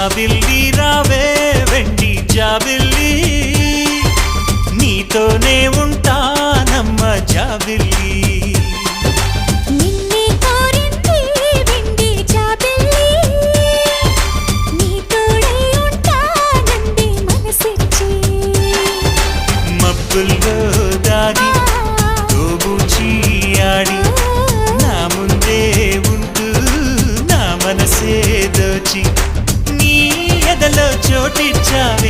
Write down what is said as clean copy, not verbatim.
జాబిల్లి రావే వెండి జాబిల్లి నీతోనే ఉంటానమ్మ జాబిల్లి నిన్నే కోరింది వెండి జాబిల్లి నీ తోడై ఉంటానంది మనసిచ్చి మబ్బుల్లో దాగి దోబూచి ఆడి నా ముందే ఉంటూ నా మనసే దోచి నీ ఎదలో చోటిచ్చావే